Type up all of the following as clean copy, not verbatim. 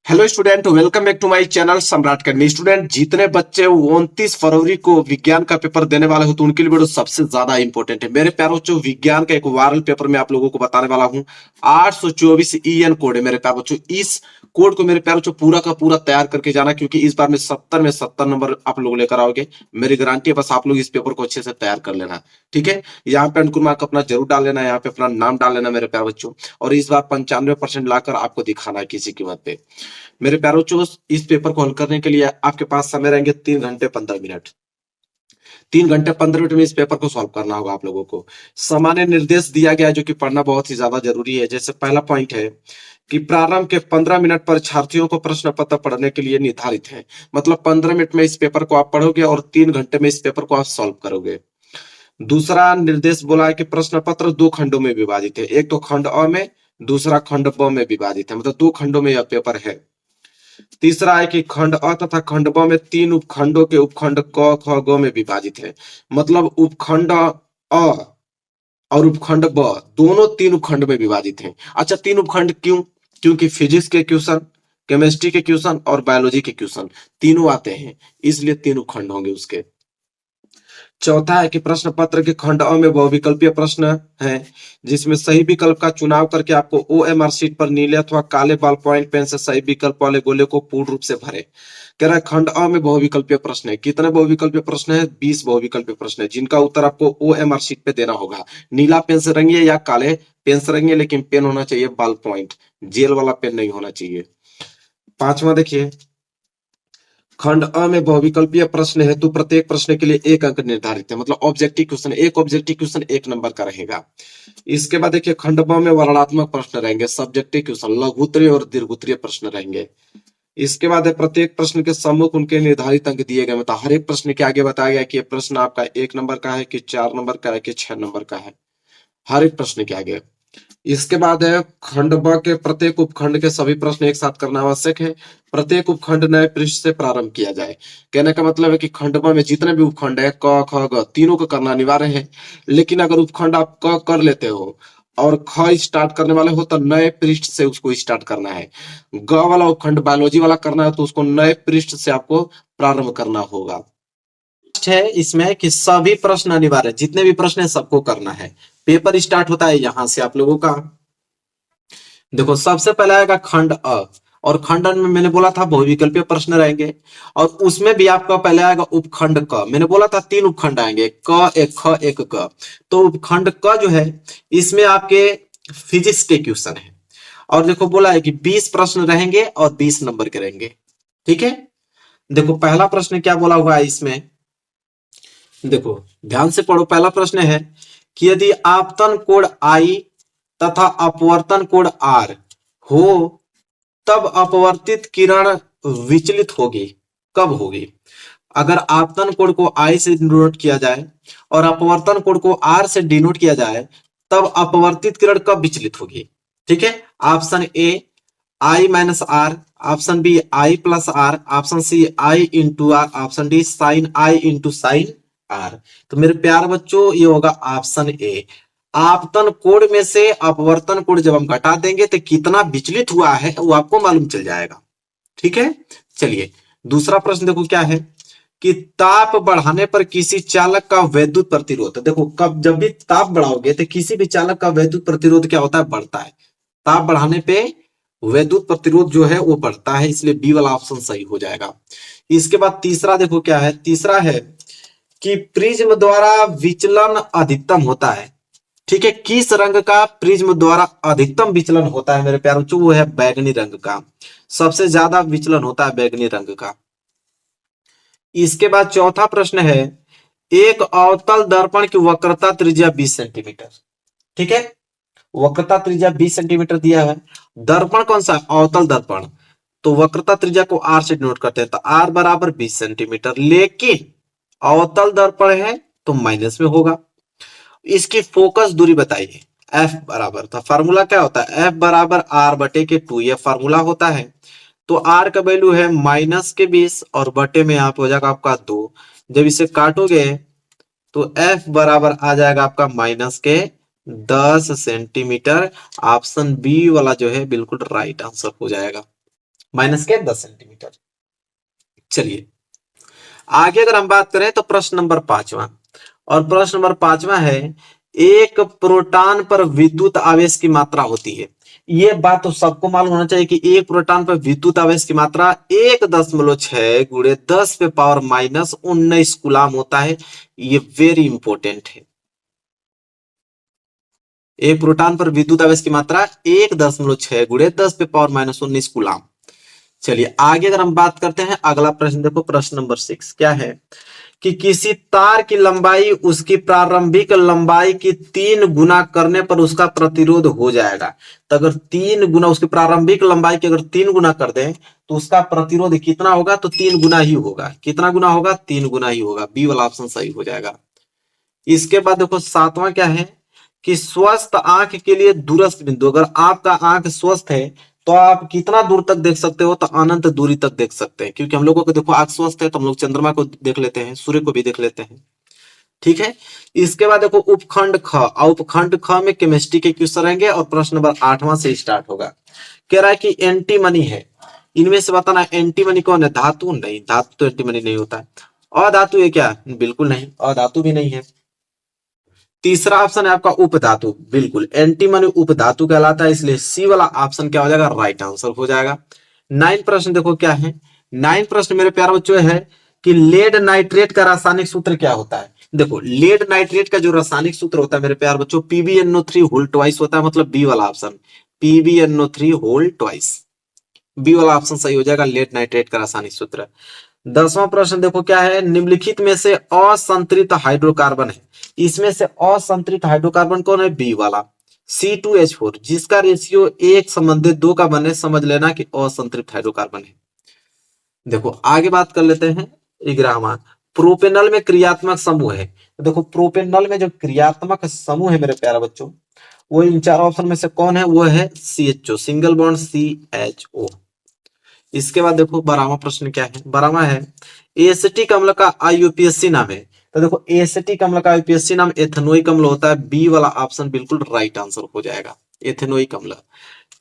Hello student, welcome back to my channel Samrat Karni. Student, जितने बच्चे 29 फरवरी को विज्ञान का पेपर देने वाले हो तो उनके लिए वीडियो सबसे ज्यादा इंपॉर्टेंट है। मेरे प्यारे बच्चों, विज्ञान का एक वायरल पेपर मैं आप लोगों को बताने वाला हूं। 824 ईएन कोड है मेरे प्यारे बच्चों। इस कोड को मेरे प्यारे बच्चों पूरा का पूरा तैयार करके जाना, क्योंकि इस बार में 70 नंबर आप लोग लेकर आओगे। मेरी गारंटी है, बस आप लोग इस पेपर को अच्छे से तैयार कर लेना। ठीक है, यहाँ पे अंकुर मार्क अपना जरूर डाल लेना, यहाँ पे अपना नाम डाल लेना मेरे प्यारे बच्चों। और इस बार 95% लाकर आपको दिखाना है किसी कीमत पे। मेरे प्यारों चो, इस पेपर को हल करने के लिए आपके पास समय रहेंगे 3 घंटे 15 मिनट। 3 घंटे 15 मिनट में इस पेपर को सॉल्व करना होगा आप लोगों को। सामान्य निर्देश दिया गया है जो कि पढ़ना बहुत ही ज्यादा जरूरी है। जैसे पहला पॉइंट है कि प्रारंभ के 15 मिनट परीक्षार्थियों को प्रश्न पत्र पढ़ने के लिए निर्धारित है। मतलब 15 मिनट में इस पेपर को आप पढ़ोगे और 3 घंटे में इस पेपर को आप सॉल्व करोगे। दूसरा निर्देश बोला है कि प्रश्न पत्र 2 खंडों में विभाजित है। एक तो खंड अ में, दूसरा खंड ब में विभाजित है। मतलब 2 खंडों में यह पेपर है। तीसरा है कि खंड अ तथा खंड ब में 3 उपखंडों के उपखंड क ख ग में विभाजित है। मतलब उपखंड अ और उपखंड ब दोनों 3 उपखंड में विभाजित हैं। अच्छा, 3 उपखंड क्यों? क्योंकि फिजिक्स के क्वेश्चन, केमिस्ट्री के क्वेश्चन और बायोलॉजी के क्वेश्चन तीनों आते हैं, इसलिए 3 उपखंड होंगे उसके। चौथा है कि प्रश्न पत्र के खंड अ में बहुविकल्पीय प्रश्न है, जिसमें सही विकल्प का चुनाव करके आपको ओएमआर शीट पर नीले अथवा काले बॉल पॉइंट पेन से सही विकल्प वाले गोले को पूर्ण रूप से भरे। कह रहा है खंड अ में बहुविकल्पीय प्रश्न है। कितने बहुविकल्पीय प्रश्न है? 20 बहुविकल्पीय प्रश्न है, जिनका उत्तर आपको ओएमआर शीट पे देना होगा। नीला पेन से रंगिए या काले पेन से रंगिए, लेकिन पेन होना चाहिए बॉल पॉइंट, जेल वाला पेन नहीं होना चाहिए। पांचवा देखिए, खंड अ में बहुविकल्पीय प्रश्न हेतु प्रत्येक प्रश्न के लिए 1 अंक निर्धारित है। मतलब ऑब्जेक्टिव क्वेश्चन, एक ऑब्जेक्टिव क्वेश्चन 1 नंबर का रहेगा। इसके बाद देखिए, खंड ब में वर्णनात्मक प्रश्न रहेंगे, सब्जेक्टिव क्वेश्चन, लघु उत्तरीय और दीर्घ उत्तरीय प्रश्न रहेंगे। इसके बाद है प्रत्येक प्रश्न के सम्मुख उनके निर्धारित अंक दिए गए। मतलब हर एक प्रश्न के आगे बताया गया कि ये प्रश्न आपका 1 नंबर का है, कि 4 नंबर का है, कि 6 नंबर का है, हर एक प्रश्न के आगे। इसके बाद है खंड ब के प्रत्येक उपखंड के सभी प्रश्न एक साथ करना आवश्यक है। प्रत्येक उपखंड नए पृष्ठ से प्रारंभ किया जाए। कहने का मतलब है कि खंड ब में जितने भी उपखंड है, क ख ग, तीनों को करना अनिवार्य है। लेकिन अगर उपखंड आप क कर लेते हो और ख स्टार्ट करने वाले हो तो नए पृष्ठ से उसको स्टार्ट करना है। ग वाला उपखंड बायोलॉजी वाला करना है तो उसको नए पृष्ठ से आपको प्रारंभ करना होगा। है इसमें कि सभी प्रश्न अनिवार्य, जितने भी प्रश्न है सबको करना है। पेपर स्टार्ट होता है यहां से आप लोगों का। देखो, सबसे पहले आएगा खंड अ, और खंड अ में मैंने बोला था बहुविकल्पीय प्रश्न रहेंगे, और उसमें भी आपका पहले आएगा उपखंड क। मैंने बोला था 3 उपखंड आएंगे, क एक ख एक ग। तो उपखंड क जो है, इसमें आपके फिजिक्स के क्वेश्चन है। और देखो बोला है कि 20 प्रश्न रहेंगे और 20 नंबर के रहेंगे। ठीक है, देखो पहला प्रश्न क्या बोला हुआ है इसमें, देखो ध्यान से पढ़ो। पहला प्रश्न है कि यदि आपतन कोण आई तथा अपवर्तन कोण आर हो, तब अपवर्तित किरण विचलित होगी, कब होगी? अगर आपतन कोण को आई से डिनोट किया जाए और अपवर्तन कोण को आर से डिनोट किया जाए, तब अपवर्तित किरण कब विचलित होगी? ठीक है, option A I minus R, option B I plus R, option C I into R, option D sine I into sine R. तो मेरे प्यार बच्चों, ये होगा ऑप्शन ए। आपतन कोण में से अपवर्तन कोण जब हम घटा देंगे तो कितना विचलित हुआ है वो आपको मालूम चल जाएगा। ठीक है, चलिए दूसरा प्रश्न देखो क्या है कि ताप बढ़ाने पर किसी चालक का वैद्युत प्रतिरोध, देखो कब जब भी ताप बढ़ाओगे तो किसी भी चालक का वैद्युत प्रतिरोध क्या होता है? बढ़ता है। ताप बढ़ाने पे वैद्युत प्रतिरोध जो है वो बढ़ता है, इसलिए बी वाला ऑप्शन सही हो जाएगा। इसके बाद तीसरा देखो क्या है, तीसरा है कि प्रिज्म द्वारा विचलन अधिकतम होता है। ठीक है, किस रंग का प्रिज्म द्वारा अधिकतम विचलन होता है मेरे प्यारों? वो है बैगनी रंग का। सबसे ज्यादा विचलन होता है बैगनी रंग का। इसके बाद चौथा प्रश्न है, एक अवतल दर्पण की वक्रता त्रिज्या 20 सेंटीमीटर। ठीक है, वक्रता त्रिज्या 20 सेंटीमीटर दिया है। दर्पण कौन सा? अवतल दर्पण। तो वक्रता त्रिज्या को आर से डिनोट करते हैं, तो आर बराबर 20 सेंटीमीटर। लेकिन अवतल दर्पण है तो माइनस में होगा। इसकी फोकस दूरी बताइए। एफ बराबर था, फार्मूला क्या होता है? एफ बराबर आर बटे के 2, ये फार्मूला होता है। तो आर का वैल्यू है -20 और बटे में यहाँ पे हो जाएगा आपका 2। जब इसे काटोगे तो एफ बराबर आ जाएगा आपका -10 सेंटीमीटर। ऑप्शन बी वाला जो है बिल्कुल राइट आंसर हो जाएगा। माइनस के 10 सेंटीमीटर। चलिए आगे अगर हम बात करें तो प्रश्न नंबर 5वां, और प्रश्न नंबर 5वां है, एक प्रोटॉन पर विद्युत आवेश की मात्रा होती है। ये बात तो सबको मालूम होना चाहिए कि एक प्रोटॉन पर विद्युत आवेश की मात्रा 1.6 गुणे 10 पे पावर माइनस 19 कूलाम होता है। ये वेरी इंपॉर्टेंट है। एक प्रोटॉन पर विद्युत आवेश की मात्रा 1.6 गुणे 10 पे पावर माइनस 19 कूलाम। चलिए आगे अगर हम बात करते हैं, अगला प्रश्न देखो, प्रश्न नंबर 6 क्या है कि किसी तार की लंबाई उसकी प्रारंभिक लंबाई की 3 गुना करने पर उसका प्रतिरोध हो जाएगा। तो अगर 3 गुना उसकी प्रारंभिक लंबाई की अगर 3 गुना कर दें तो उसका प्रतिरोध कितना होगा? तो 3 गुना ही होगा। कितना गुना होगा? 3 गुना ही होगा। बी वाला ऑप्शन सही हो जाएगा। इसके बाद देखो 7वां क्या है कि स्वस्थ आंख के लिए दूरस्थ बिंदु, अगर आपका आंख स्वस्थ है तो आप कितना दूर तक देख सकते हो? तो अनंत दूरी तक देख सकते हैं, क्योंकि हम लोगों को देखो आंख स्वस्थ है तो हम लोग चंद्रमा को देख लेते हैं, सूर्य को भी देख लेते हैं। ठीक है। इसके बाद देखो उपखंड ख, उपखंड ख में केमिस्ट्री के क्वेश्चन रहेंगे और प्रश्न नंबर 8वां से स्टार्ट होगा। कह रहा है कि एंटीमनी है, इनमें से बताना एंटीमनी कौन है? धातु? नहीं, धातु तो एंटीमनी नहीं होता है। अधातु है क्या? बिल्कुल नहीं, अधातु भी नहीं है। तीसरा ऑप्शन है आपका उपधातु, बिल्कुल एंटीमनी उपधातु कहलाता है, इसलिए सी वाला ऑप्शन क्या हो जाएगा? राइट आंसर हो जाएगा। 9 प्रश्न देखो क्या है। 9 प्रश्न मेरे प्यारे बच्चों है कि लेड नाइट्रेट का रासायनिक सूत्र क्या होता है? देखो लेड नाइट्रेट का जो रासायनिक सूत्र होता है मेरे प्यारे बच्चों, PbNO3 होल ट्वाइस होता है, मतलब बी वाला option, PbNO3 whole twice. B वाला ऑप्शन सही हो जाएगा, लेड नाइट्रेट का रासायनिक सूत्र। 10वां प्रश्न देखो क्या है, निम्नलिखित में से असंतृप्त हाइड्रोकार्बन है, इसमें से असंतृप्त हाइड्रोकार्बन कौन है? बी वाला C2H4, जिसका रेशियो 1:2 का बने, समझ लेना कि असंतृप्त हाइड्रोकार्बन है। देखो आगे बात कर लेते हैं 11वां, प्रोपेनल में क्रियात्मक समूह है। तो देखो प्रोपेनल में जो क्रियात्मक समूह है मेरे प्यारे बच्चों, वो इन चार ऑप्शन में से कौन है? वो है CHO, सिंगल बॉन्ड CHO। इसके बाद देखो 12वां प्रश्न क्या है? 12वां है एसिटिक अम्ल का IUPAC नाम है। तो देखो एसिटिक अम्ल का IUPAC नाम एथेनोइक अम्ल होता है, बी वाला ऑप्शन बिल्कुल राइट आंसर हो जाएगा, एथेनोइक अम्ल।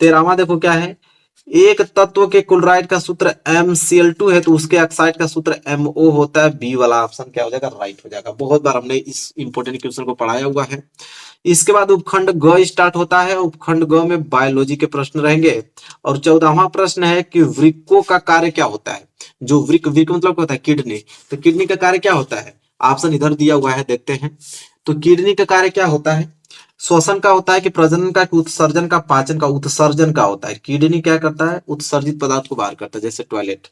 13वां देखो क्या है, एक तत्व के क्लोराइड का सूत्र MCl2 है तो उसके ऑक्साइड का सूत्र MO होता है, बी वाला ऑप्शन क्या हो जाएगा? राइट हो जाएगा। बहुत बार हमने इस इंपोर्टेंट क्वेश्चन को पढ़ाया हुआ है। इसके बाद उपखंड ग स्टार्ट होता है, उपखंड ग में बायोलॉजी के प्रश्न रहेंगे। और 14वां प्रश्न है कि वृक्कों का कार्य क्या होता है? जो वृक्क, वृक्क मतलब क्या होता है? किडनी। तो किडनी का कार्य क्या होता है? ऑप्शन इधर दिया हुआ है, देखते हैं। तो किडनी का कार्य क्या होता है? श्वसन का होता है कि प्रजनन का, कि उत्सर्जन का, पाचन का? उत्सर्जन का होता है। किडनी क्या करता है? उत्सर्जित पदार्थ को बाहर करता है, जैसे टॉयलेट।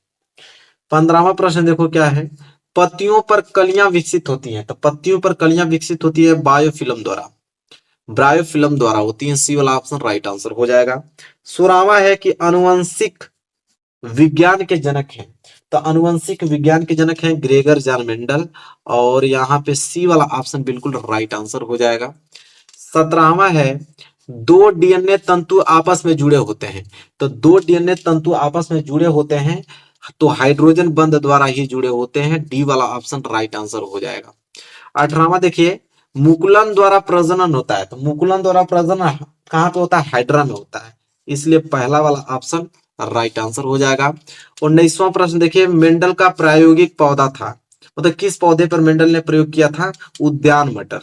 15वां प्रश्न देखो क्या है, पत्तियों पर कलियां विकसित होती हैं। तो पत्तियों पर कलियां विकसित होती है बायोफिल्म द्वारा, ब्रायोफिल्म द्वारा होती है, सी वाला ऑप्शन राइट आंसर हो जाएगा। 16वां है कि अनुवंशिक विज्ञान के जनक हैं। तो अनुवंशिक विज्ञान के जनक हैं ग्रेगर जॉन मेंडल, और यहाँ पे सी वाला ऑप्शन बिल्कुल राइट आंसर हो जाएगा। 17वां है दो डीएनए तंतु आपस में जुड़े होते हैं। तो दो डीएनए तंतु आपस में जुड़े होते हैं तो हाइड्रोजन बंध द्वारा ही जुड़े होते हैं, डी वाला ऑप्शन राइट आंसर हो जाएगा। 18वां देखिए, मुकुलन द्वारा प्रजनन होता है। तो मुकुलन द्वारा प्रजनन कहाँ पे होता है? हाइड्रा में होता है, इसलिए पहला वाला ऑप्शन राइट आंसर हो जाएगा। 19वां प्रश्न देखिए, मेंडल का प्रायोगिक पौधा था, मतलब किस पौधे पर मेंडल ने प्रयोग किया था? उद्यान मटर।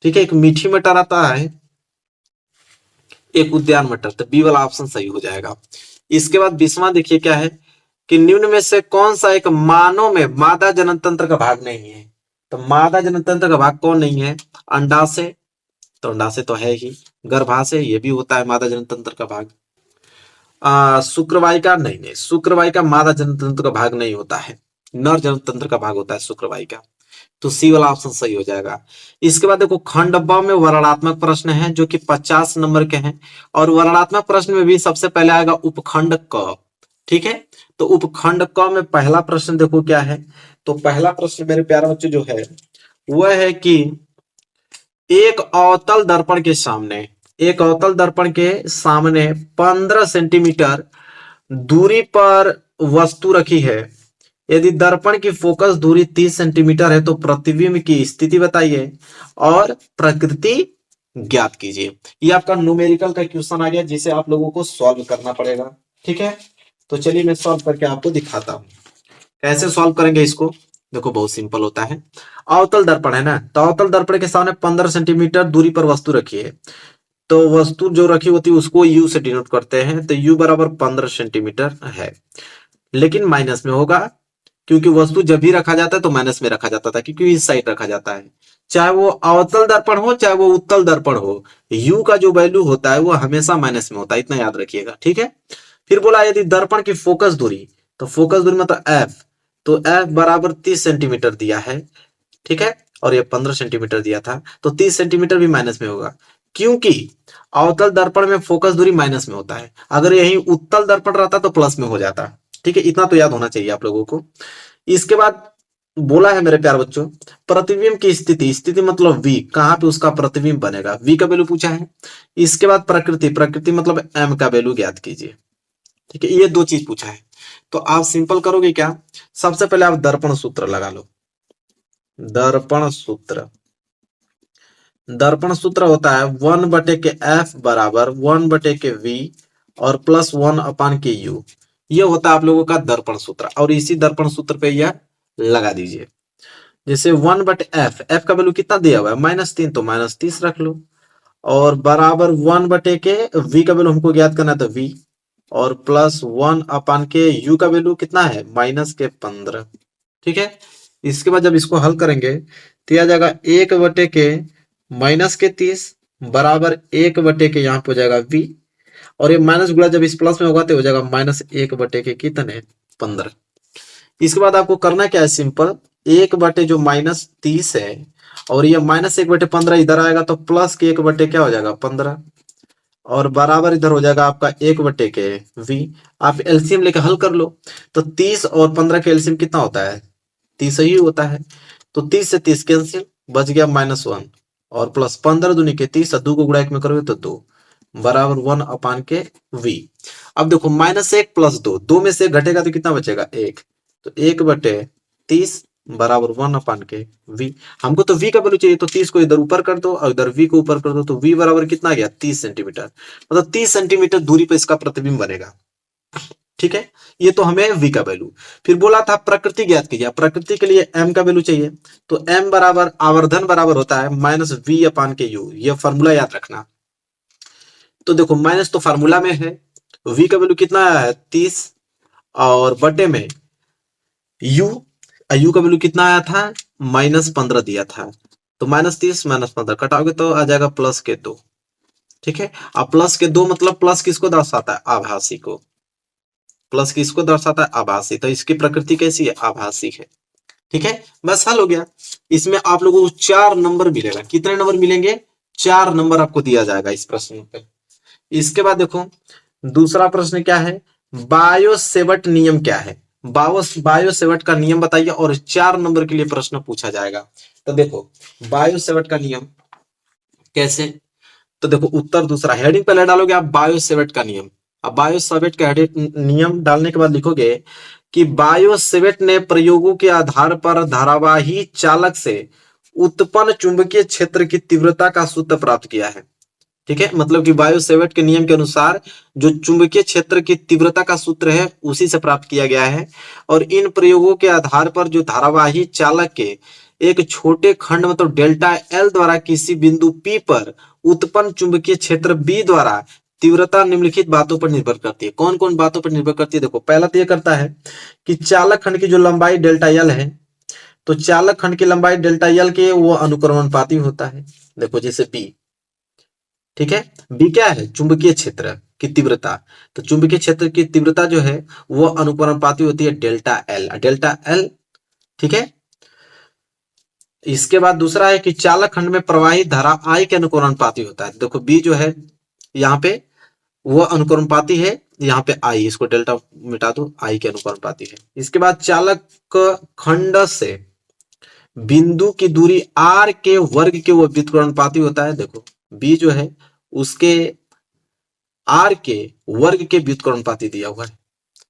ठीक है, एक मीठी मटर आता है, एक उद्यान मटर, तो बी वाला ऑप्शन सही हो जाएगा। इसके बाद 20वां देखिए क्या है कि निम्न में से कौन सा एक मानव में मादा जनन तंत्र का भाग नहीं है? तो मादा जनन तंत्र का भाग कौन नहीं है? अंडाशय, तो अंडाशय तो है ही। गर्भाशय, ये भी होता है मादा जनन तंत्र का भाग। शुक्रवाहिका, नहीं नहीं, शुक्रवाहिका मादा जनन तंत्र का भाग नहीं होता है, नर जनन तंत्र का भाग होता है शुक्रवाहिका। तो सी वाला ऑप्शन सही हो जाएगा। इसके बाद देखो खंड ब में वर्णनात्मक प्रश्न है जो कि 50 नंबर के हैं, और वर्णनात्मक प्रश्न में भी सबसे पहले आएगा उपखंड क। ठीक है, तो उपखंड क में पहला प्रश्न देखो क्या है। तो पहला प्रश्न मेरे प्यारे बच्चे जो है वह है कि एक अवतल दर्पण के सामने, एक अवतल दर्पण के सामने 15 सेंटीमीटर दूरी पर वस्तु रखी है। यदि दर्पण की फोकस दूरी 30 सेंटीमीटर है तो प्रतिबिंब की स्थिति बताइए और प्रकृति ज्ञात कीजिए। ये आपका न्यूमेरिकल का क्वेश्चन आ गया जिसे आप लोगों को सॉल्व करना पड़ेगा। ठीक है, तो चलिए मैं सॉल्व करके आपको दिखाता हूँ कैसे सॉल्व करेंगे इसको। देखो बहुत सिंपल होता है। अवतल दर्पण है ना, तो अवतल दर्पण के सामने 15 सेंटीमीटर दूरी पर वस्तु रखी है। तो वस्तु जो रखी होती है उसको यू से डिनोट करते हैं, तो यू बराबर 15 सेंटीमीटर है, लेकिन माइनस में होगा क्योंकि वस्तु जब भी रखा जाता है तो माइनस में रखा जाता था, क्योंकि इस साइड रखा जाता है। चाहे वो अवतल दर्पण हो चाहे वो उत्तल दर्पण हो, यू का जो वैल्यू होता है वो हमेशा माइनस में होता है, इतना याद रखिएगा, ठीक है। फिर बोला यदि दर्पण की फोकस दूरी, तो फोकस दूरी मतलब एफ, तो एफ बराबर 30 सेंटीमीटर दिया है, ठीक है, और ये 15 सेंटीमीटर दिया था, तो 30 सेंटीमीटर भी माइनस में होगा, क्योंकि अवतल दर्पण में फोकस दूरी माइनस में होता है। अगर यही उत्तल दर्पण रहता तो प्लस में हो जाता, ठीक है, इतना तो याद होना चाहिए आप लोगों को। इसके बाद बोला है मेरे प्यार बच्चों, प्रतिबिंब की स्थिति, स्थिति मतलब वी, कहां पे उसका प्रतिबिंब बनेगा, वी का वैल्यू पूछा है। इसके बाद प्रकृति, प्रकृति मतलब एम का वैल्यू ज्ञात कीजिए, ठीक है, ये दो चीज पूछा है। तो आप सिंपल करोगे क्या, सबसे पहले आप दर्पण सूत्र लगा लो। दर्पण सूत्र, दर्पण सूत्र होता है 1/के एफ बराबर 1/के वी और प्लस 1/के यू, ये होता है आप लोगों का दर्पण सूत्र, और इसी दर्पण सूत्र पे यह लगा दीजिए। जैसे 1/एफ, एफ का वैल्यू कितना दिया हुआ है -3, तो -30 रख लो, और बराबर 1/के वी का वैल्यू हमको ज्ञात करना है, तो वी, और प्लस 1/के यू का वैल्यू कितना है -15, ठीक है। इसके बाद जब इसको हल करेंगे तो यह आ जाएगा 1/के -30 बराबर 1/के यहाँ पे हो जाएगा वी, और ये माइनस गुणा जब इस प्लस में होगा तो हो जाएगा -1/के कितने 15। इसके बाद आपको करना क्या है, सिंपल 1/, जो -30 है, और ये -1/15 इधर आएगा तो प्लस के 1/, क्या हो जाएगा 15, और बराबर इधर हो जाएगा आपका 1/के वी। आप एलसीएम लेकर हल कर लो, तो 30 और 15 का एलसीएम कितना होता है 30 ही होता है, तो 30 से 30 कैंसिल, बच गया -1, और प्लस 15 दूनी के 30, 2 को गुणा 1 में करोगे तो 2 बराबर 1/के वी। अब देखो -1 + 2, 2 में से घटेगा तो कितना बचेगा 1, तो 1/30 बराबर 1/के वी। हमको तो वी का वैल्यू चाहिए, तो 30 को इधर ऊपर कर दो और इधर वी को ऊपर कर दो, तो वी बराबर कितना गया 30 सेंटीमीटर, मतलब 30 सेंटीमीटर दूरी पर इसका प्रतिबिंब बनेगा, ठीक है। ये तो हमें वी का वैल्यू। फिर बोला था प्रकृति ज्ञात कीजिए, प्रकृति के लिए एम का वैल्यू चाहिए, तो एम बराबर आवर्धन बराबर होता है -v/के यू, ये फॉर्मूला याद रखना। तो देखो माइनस तो फार्मूला में है, v का वैल्यू कितना आया है 30, और बटे में u, u का वैल्यू कितना आया था -15 दिया था, तो -30 -15 कटाओगे तो आ जाएगा +2, ठीक है। अब +2 मतलब प्लस किसको दर्शाता है आभासी को, प्लस किसको दर्शाता है आभासी, तो इसकी प्रकृति कैसी है आभासी है, ठीक है। बस हल हो गया। इसमें आप लोगों को 4 नंबर मिलेगा, कितने नंबर मिलेंगे 4 नंबर आपको दिया जाएगा इस प्रश्न पे। इसके बाद देखो दूसरा प्रश्न क्या है, बायो-सेवर्ट नियम क्या है, बायो-सेवर्ट का नियम बताइए, और 4 नंबर के लिए प्रश्न पूछा जाएगा। तो देखो बायो-सेवर्ट का नियम कैसे, तो देखो उत्तर दूसरा, हेडिंग पहले डालोगे आप बायो-सेवर्ट का नियम। अब बायो-सेवर्ट का नियम डालने के बाद लिखोगे कि बायो-सेवर्ट ने प्रयोगों के आधार पर धारावाही चालक से उत्पन्न चुंबकीय क्षेत्र की तीव्रता का सूत्र प्राप्त किया है, ठीक है। मतलब कि बायो-सेवर्ट के नियम के अनुसार जो चुंबकीय क्षेत्र की तीव्रता का सूत्र है उसी से प्राप्त किया गया है, और इन प्रयोगों के आधार पर जो धारावाही चालक के एक छोटे खंड मतलब डेल्टा एल द्वारा किसी बिंदु पी पर उत्पन्न चुंबकीय क्षेत्र बी द्वारा तीव्रता निम्नलिखित बातों पर निर्भर करती है। कौन कौन बातों पर निर्भर करती है, देखो पहला तो यह करता है कि चालक खंड की जो लंबाई डेल्टा एल है, तो चालक खंड की लंबाई डेल्टा एल के वो अनुक्रमणपाती होता है। देखो जैसे बी, ठीक है, बी क्या है चुंबकीय क्षेत्र की तीव्रता, तो चुंबकीय क्षेत्र की तीव्रता जो है वो अनुक्रमणपाती होती है डेल्टा एल, डेल्टा एल, ठीक है। इसके बाद दूसरा है कि चालक खंड में प्रवाहित धारा आई के अनुक्रमणपाती होता है। देखो बी जो है यहाँ पे वो अनुक्रमणपाती है, यहाँ पे आई, इसको डेल्टा मिटा दो, आई के अनुक्रमणपाती है। इसके बाद चालक खंड से बिंदु की दूरी आर के वर्ग के वो व्युत्क्रमणपाती होता है। देखो बी जो है उसके आर के वर्ग के व्युत्क्रमणपाती दिया हुआ है,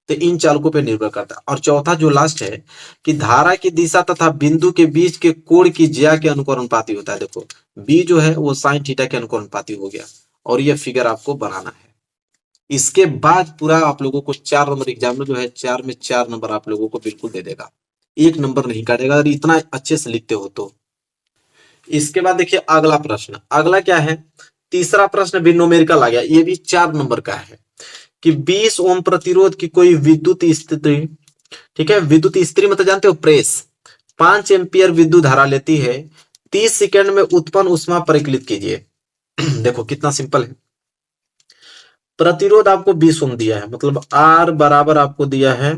तो इन चालकों पर निर्भर करता है। और चौथा जो लास्ट है कि धारा की दिशा तथा बिंदु के बीच के कोण की ज्या के अनुक्रमणपाती होता है। देखो बी जो है वो साइन थीटा के अनुक्रमणपाती हो गया, और ये फिगर आपको बनाना है। इसके बाद पूरा आप लोगों को 4 नंबर एग्जाम में जो है 4 में 4 नंबर आप लोगों को बिल्कुल दे देगा, 1 नंबर नहीं काटेगा अगर इतना अच्छे से लिखते हो तो। इसके बाद देखिए अगला प्रश्न, अगला क्या है, तीसरा प्रश्न भी न्यूमेरिकल आ गया, ये भी 4 नंबर का है कि 20 ओम प्रतिरोध की कोई विद्युत स्थिति, ठीक है, विद्युत स्त्री मतलब जानते हो प्रेस, 5 एम्पियर विद्युत धारा लेती है, 30 सेकंड में उत्पन्न ऊष्मा परिकलित कीजिए। देखो कितना सिंपल है, प्रतिरोध आपको 20 ओम दिया है, मतलब आर बराबर आपको दिया है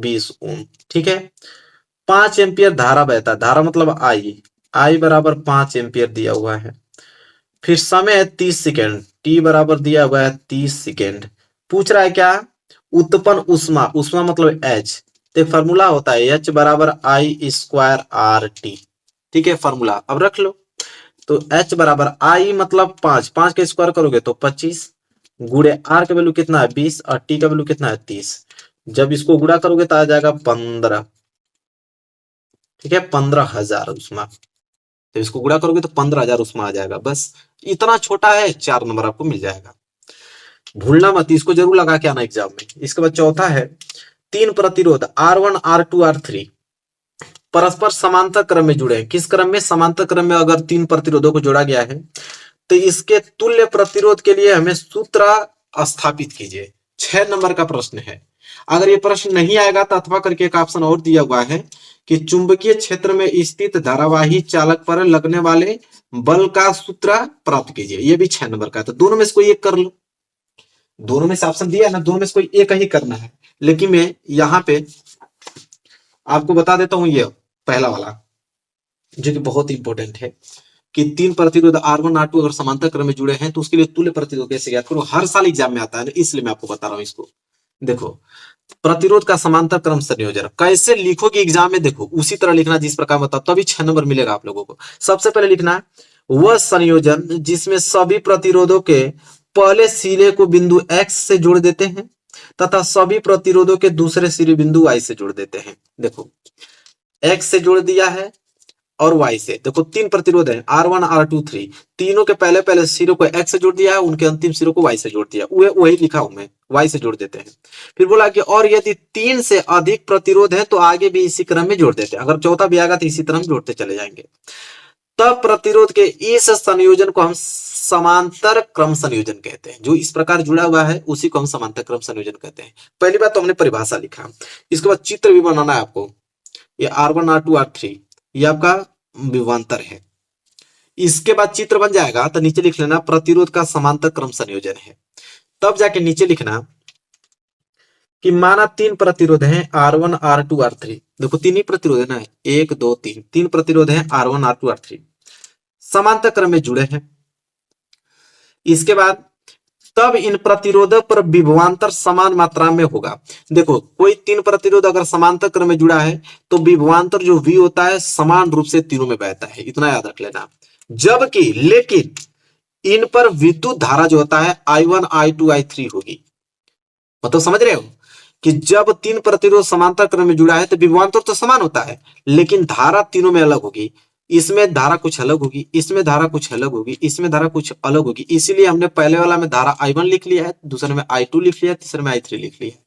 20 ओम, ठीक है, 5 एम्पियर धारा बहता है, धारा मतलब आई, आई बराबर 5 एम्पियर दिया हुआ है, फिर समय है 30 सेकेंड, टी बराबर दिया हुआ है 30 सेकेंड, पूछ रहा है क्या, उत्पन्न उष्मा, उष्मा मतलब एच, तो फॉर्मूला होता है एच बराबर आई स्क्वायर आर टी, ठीक है, फॉर्मूला अब रख लो। तो एच बराबर आई मतलब 5, 5 का स्क्वायर करोगे तो 25, गुड़े आर का वैल्यू कितना है 20 और टी का वैल्यू कितना है 30, जब इसको गुणा करोगे तो आ जाएगा 15, ठीक है, 15,000 उष्मा, तो इसको गुणा करोगे तो 15,000 उष्मा आ जाएगा, बस इतना छोटा है, 4 नंबर आपको मिल जाएगा, भूलना मत, इसको जरूर लगा के आना एग्जाम में। इसके बाद चौथा है, 3 प्रतिरोध R1 R2 R3 परस्पर समांतर क्रम में जुड़े हैं, किस क्रम में, समांतर क्रम में अगर 3 प्रतिरोधों को जोड़ा गया है तो इसके तुल्य प्रतिरोध के लिए हमें सूत्र स्थापित कीजिए। 6 नंबर का प्रश्न है, अगर ये प्रश्न नहीं आएगा तो अथवा करके एक ऑप्शन और दिया हुआ है कि चुंबकीय क्षेत्र में स्थित धारावाही चालक पर लगने वाले बल का सूत्र प्राप्त कीजिए, ये भी 6 नंबर का है, तो दोनों में से कोई एक कर लो, दोनों में से ऑप्शन दिया है ना, दोनों में से कोई एक ही करना है, लेकिन मैं यहाँ पे आपको बता देता हूं, ये पहला वाला जो कि बहुत इंपॉर्टेंट है कि 3 प्रतिरोध R1 R2 अगर समांतर क्रम में जुड़े हैं तो उसके लिए तुल्य प्रतिरोध कैसे ज्ञात करो, हर साल एग्जाम में आता है, इसलिए मैं आपको बता रहा हूं इसको। देखो प्रतिरोध का समांतर क्रम संयोजन कैसे लिखोगे एग्जाम में, देखो उसी तरह लिखना जिस प्रकार बता, तभी 6 नंबर मिलेगा आप लोगों को। सबसे पहले लिखना है वह संयोजन जिसमें सभी प्रतिरोधों के पहले सिरे को बिंदु X से जोड़ देते हैं तथा सभी प्रतिरोधों के दूसरे सिरे बिंदु Y से जोड़ देते हैं। देखो X से जोड़ दिया है और Y से, देखो 3 प्रतिरोध है R1 R2 3, तीनों के पहले पहले सिरों को X से जोड़ दिया है, उनके अंतिम सिरों को Y से जोड़ दिया, वही लिखा हूं मैं, Y से जोड़ देते हैं। फिर बोला कि और यदि 3 से अधिक प्रतिरोध है तो आगे भी इसी क्रम में जोड़ देते हैं, अगर चौथा भी आएगा तो इसी तरह जोड़ते चले जाएंगे। तब प्रतिरोध के इस संयोजन को हम समांतर क्रम संयोजन कहते हैं, जो इस प्रकार जुड़ा हुआ है उसी को हम समांतर क्रम संयोजन कहते हैं। पहली बात तो हमने परिभाषा लिखा, इसके बाद चित्र भी बनाना है आपको, ये R1 R2 R3 ये आपका विभवांतर है, इसके बाद चित्र बन जाएगा तो नीचे लिख लेना प्रतिरोध का समांतर क्रम संयोजन है, तब जाके नीचे लिखना कि माना 3 प्रतिरोध हैं R1 R2 R3, देखो 3 ही प्रतिरोध है ना, 1 2 3, 3 प्रतिरोध हैं R1 R2 R3 समांतर क्रम में जुड़े हैं। इसके बाद तब इन प्रतिरोधों पर विभवांतर समान मात्रा में होगा। देखो कोई 3 प्रतिरोध अगर समांतर क्रम में जुड़ा है तो विभवांतर जो V होता है समान रूप से तीनों में बहता है, इतना याद रख लेना। जबकि लेकिन इन पर विद्युत धारा जो होता है I1 I2 I3 होगी, मतलब समझ रहे हो कि जब 3 प्रतिरोध समांतर क्रम में जुड़ा है तो विभवांतर तो समान होता है लेकिन धारा तीनों में अलग होगी, इसमें धारा कुछ अलग होगी, इसमें धारा कुछ अलग होगी, इसमें धारा कुछ अलग होगी, इसीलिए हमने पहले वाला में धारा I1 लिख लिया है, दूसरे में I2 लिख लिया है, तीसरे में I3 लिख लिया है।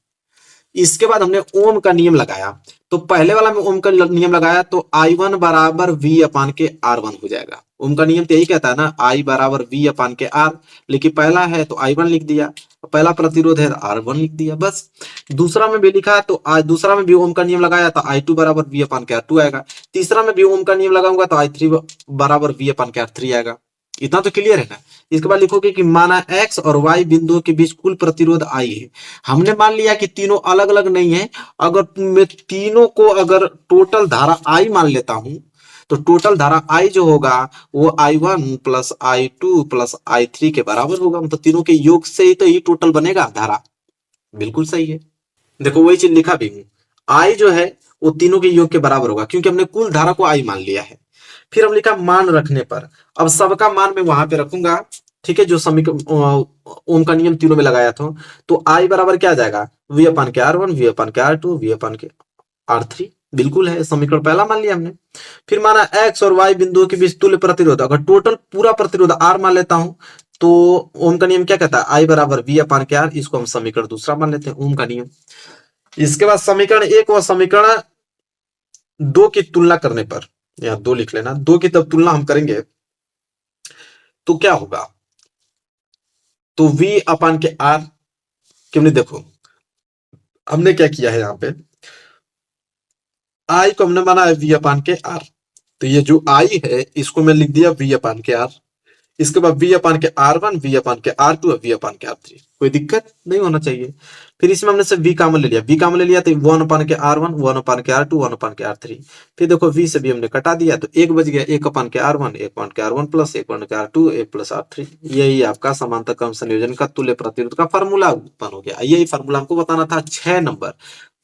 इसके बाद हमने ओम का नियम लगाया, तो पहले वाला में ओम का नियम लगाया तो I1 बराबर V अपान के R1 हो जाएगा। ओम का नियम तो यही कहता है ना, I बराबर V अपान के R, लेकिन पहला है तो I1 लिख दिया, पहला प्रतिरोध है तो R1 लिख दिया, बस। दूसरा में भी लिखा तो दूसरा में भी ओम का नियम लगाया तो I2 बराबर V अपान के R2 आएगा, तीसरा में भी ओम का नियम लगाऊंगा तो I3 बराबर V अपान के R3 आएगा। इतना तो क्लियर है ना। इसके बाद लिखोगे कि माना X और Y बिंदुओं के बीच कुल प्रतिरोध I है। हमने मान लिया कि तीनों अलग अलग नहीं है, अगर मैं तीनों को अगर टोटल धारा I मान लेता हूं तो टोटल धारा I जो होगा वो I1 plus I2 plus I3 के बराबर होगा, मतलब तीनों के योग से ही तो ये टोटल बनेगा धारा। बिल्कुल सही है, देखो वही चीज लिखा भी हूं, I जो है वो तीनों के योग के बराबर होगा क्योंकि हमने कुल धारा को I मान लिया है। फिर हम लिखा मान रखने पर, अब सबका मान मैं वहां पे रखूंगा, ठीक है, जो समीकरण ओम का नियम तीनों में लगाया था, तो I बराबर क्या आ जाएगा V अपान के R1 V अपान के R2 V अपान के R3, बिल्कुल है, समीकरण पहला मान लिया हमने। फिर माना X और Y बिंदुओं के बीच तुल्य प्रतिरोध, अगर टोटल पूरा प्रतिरोध R मान लेता हूं तो ओम का नियम क्या कहता है, आई बराबर वी अपान के आर, इसको हम समीकरण दूसरा मान लेते हैं, ओम का नियम। इसके बाद समीकरण एक व समीकरण दो की तुलना करने पर, यहाँ दो लिख लेना, दो की तब तुलना हम करेंगे तो क्या होगा, तो वी अपान के आर, क्योंकि देखो हमने क्या किया है, यहाँ पे आई को हमने माना है वी अपान के आर, तो ये जो आई है इसको मैं लिख दिया वी अपान के आर। इसके बाद वी अपान के आर वन, वी अपान के आर टू, वी अपान के आर थ्री, कोई दिक्कत नहीं होना चाहिए। फिर इसमें हमने से वी कॉमन ले लिया, वी कॉमन ले लिया तो वन अपान के आर वन, वन अपान के आर टू, वन अपान के आर थ्री। फिर देखो वी से भी हमने कटा दिया तो एक बच गया, एक अपान के आर वन, एक अपान के आर वन प्लस एक अपान के आर टू, एक प्लस आर थ्री। यही आपका समांतर क्रम संयोजन का तुल्य प्रतिरोध का फॉर्मूला उत्पन्न हो गया। यही फॉर्मूला हमको बताना था। 6 नंबर,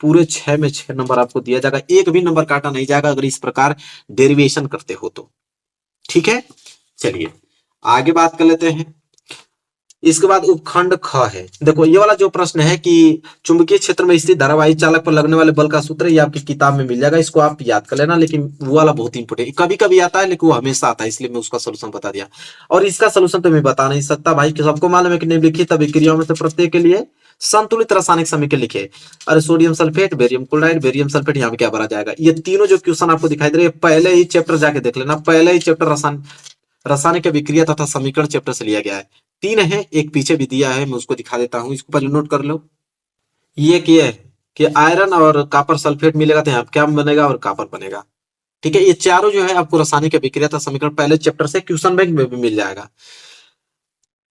पूरे 6 में 6 नंबर आपको दिया जाएगा, एक भी नंबर काटा नहीं जाएगा अगर इस प्रकार डेरिवेशन करते हो तो। ठीक है, चलिए आगे बात कर लेते हैं। इसके बाद उपखंड ख है। देखो ये वाला जो प्रश्न है कि चुंबकीय क्षेत्र में स्थित धारावाही चालक पर लगने वाले बल का सूत्र, ये आपकी किताब में मिल जाएगा, इसको आप याद कर लेना। लेकिन वो वाला बहुत इंपोर्टेंट, कभी कभी आता है लेकिन वो हमेशा आता है, इसलिए मैं उसका सोल्यूशन बता दिया। और इसका सोल्यूशन तो मैं बता नहीं सकता भाई, कि सबको मालूम है कि निम्नलिखित अभिक्रियाओं में से प्रत्येक के लिए संतुलित रासायनिक समीकरण लिखे। अरे sodium sulphate, barium chloride, barium sulphate, यहाँ पे क्या भरा जाएगा। ये तीनों जो क्वेश्चन आपको दिखाई दे रहे हैं पहले ही चैप्टर जाके देख लेना, पहले ही चैप्टर रासायनिक अभिक्रिया तथा समीकरण चैप्टर से लिया गया है। 3 है, एक पीछे भी दिया है, मैं उसको दिखा देता हूं, इसको पहले नोट कर लो। ये क्या है कि आयरन और कॉपर सल्फेट मिलेगा तो यहाँ क्या बनेगा, और कॉपर बनेगा। ठीक है, ये चारों जो है आपको रासायनिक अभिक्रिया तथा समीकरण पहले चैप्टर से क्वेश्चन बैंक में भी मिल जाएगा।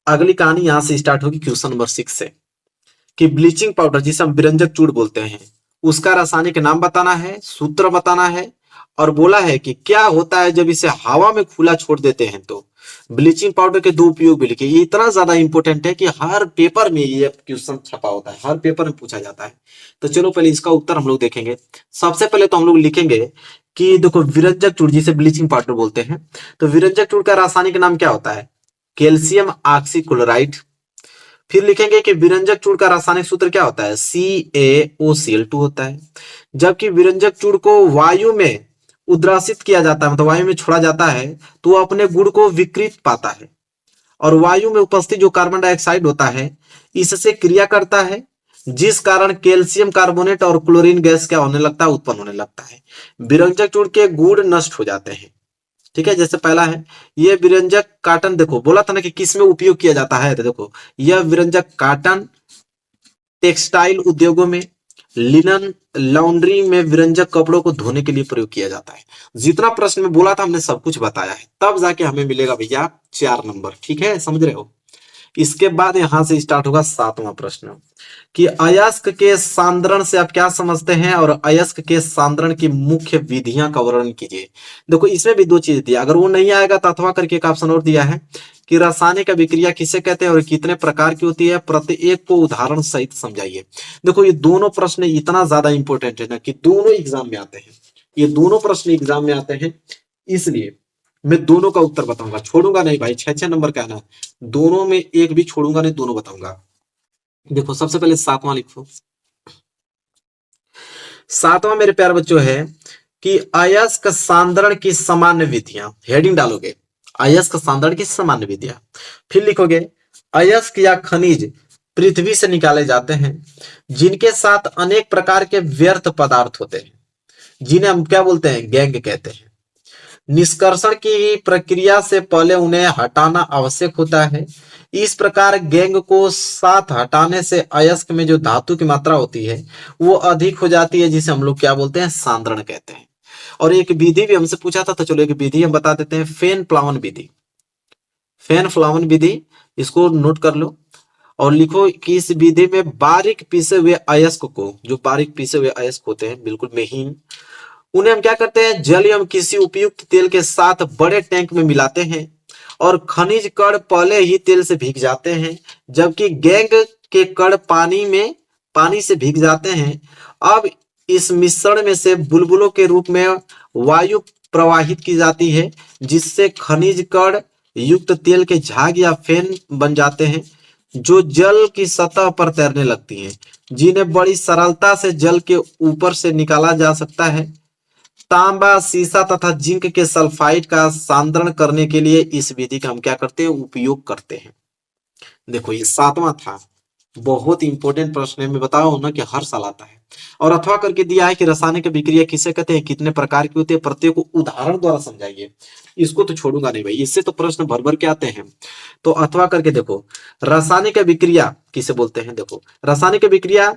अगली कहानी यहां से स्टार्ट होगी क्वेश्चन नंबर 6 से, कि ब्लीचिंग पाउडर जिसे हम विरंजक चूड़ बोलते हैं, उसका रासायनिक नाम बताना है, सूत्र बताना है, और बोला है कि क्या होता है जब इसे हवा में खुला छोड़ देते हैं तो। ब्लीचिंग पाउडर के 2 उपयोग भी लिखे। ये इतना ज्यादा इंपॉर्टेंट है कि हर पेपर में ये क्वेश्चन छपा होता है, हर पेपर में पूछा जाता है। तो चलो पहले इसका उत्तर हम लोग देखेंगे। सबसे पहले तो हम लोग लिखेंगे कि देखो विरंजक चूड़ जिसे ब्लीचिंग पाउडर बोलते हैं, तो विरंजक चूड़ का रासायनिक नाम क्या होता है, कैल्शियम ऑक्सीक्लोराइड। फिर लिखेंगे कि विरंजक चूड़ का रासायनिक सूत्र क्या होता है, CaOCl2 होता है। जबकि विरंजक चूड़ को वायु में उद्रासित किया जाता है, मतलब वायु में छोड़ा जाता है, तो वो अपने गुण को विकृत पाता है, और वायु में उपस्थित जो कार्बन डाइऑक्साइड होता है इससे क्रिया करता है, जिस कारण कैल्शियम कार्बोनेट और क्लोरीन गैस क्या होने लगता है, उत्पन्न होने लगता है। विरंजक चूड़ के गुण नष्ट हो जाते हैं। ठीक है, जैसे पहला है ये विरंजक काटन, देखो बोला था ना कि किस में उपयोग किया जाता है, तो देखो यह विरंजक काटन, टेक्सटाइल उद्योगों में, लिनन लॉन्ड्री में विरंजक कपड़ों को धोने के लिए प्रयोग किया जाता है। जितना प्रश्न में बोला था हमने सब कुछ बताया है, तब जाके हमें मिलेगा भैया 4 नंबर। ठीक है, समझ रहे हो। इसके बाद यहां से स्टार्ट होगा 7वां प्रश्न, कि अयस्क के सांद्रण से आप क्या समझते हैं, और अयस्क के सांद्रण की मुख्य विधियां का वर्णन कीजिए। देखो इसमें भी 2 चीज दिया, अगर वो नहीं आएगा तो अथवा करके एक ऑप्शन और दिया है कि रासायनिक अभिक्रिया किसे कहते हैं और कितने प्रकार की होती है, प्रत्येक को उदाहरण सहित समझाइए। देखो ये दोनों प्रश्न इतना ज्यादा इंपॉर्टेंट है ना कि दोनों एग्जाम में आते हैं, ये दोनों प्रश्न एग्जाम में आते हैं, इसलिए मैं दोनों का उत्तर बताऊंगा, छोड़ूंगा नहीं भाई। 6-6 नंबर का है ना, दोनों में एक भी छोड़ूंगा नहीं, दोनों बताऊंगा। देखो सबसे पहले 7वां लिखो। 7वां मेरे प्यारे बच्चों है कि अयस्क सांद्रण की सामान्य विधियां, हेडिंग डालोगे अयस्क सांद्रण की सामान्य विधियां। फिर लिखोगे अयस्क या खनिज पृथ्वी से निकाले जाते हैं, जिनके साथ अनेक प्रकार के व्यर्थ पदार्थ होते हैं, जिन्हें हम क्या बोलते हैं, गैंग कहते हैं। निष्कर्षण की प्रक्रिया से पहले उन्हें हटाना आवश्यक होता है। इस प्रकार गैंग को साथ हटाने से अयस्क में जो धातु की मात्रा होती है वो अधिक हो जाती है, जिसे हम लोग क्या बोलते हैं, सांद्रण कहते हैं। और एक विधि भी हमसे पूछा था, तो चलो एक विधि हम बता देते हैं, फेन प्लावन विधि। फेन फ्लावन विधि, इसको नोट कर लो और लिखो कि इस विधि में बारीक पीसे हुए अयस्क को, जो बारीक पीसे हुए अयस्क होते हैं बिल्कुल महीन, उन्हें हम क्या करते हैं, जल एवं किसी उपयुक्त तेल के साथ बड़े टैंक में मिलाते हैं, और खनिज कण पहले ही तेल से भीग जाते हैं, जबकि गैंग के कण पानी से भीग जाते हैं। अब इस मिश्रण में से बुलबुलों के रूप में वायु प्रवाहित की जाती है, जिससे खनिज कण युक्त तेल के झाग या फेन बन जाते हैं, जो जल की सतह पर तैरने लगती हैं, जिन्हें बड़ी सरलता से जल के ऊपर से निकाला जा सकता है। तांबा, सीसा तथा जिंक के सल्फाइड का सांद्रण करने के लिए इस विधि का हम क्या करते हैं, उपयोग करते हैं। देखो ये 7वां था, बहुत इंपॉर्टेंट प्रश्न है, मैं बताया हूं ना कि हर साल आता है। और अथवा करके दिया है कि रासायनिक अभिक्रिया किसे कहते हैं, कितने प्रकार की होती है, प्रत्येक को उदाहरण द्वारा समझाइए। इसको तो छोड़ूंगा नहीं भाई, इससे तो प्रश्न भर भर के आते हैं। तो अथवा करके देखो, रासायनिक अभिक्रिया किसे बोलते हैं, देखो रासायनिक अभिक्रिया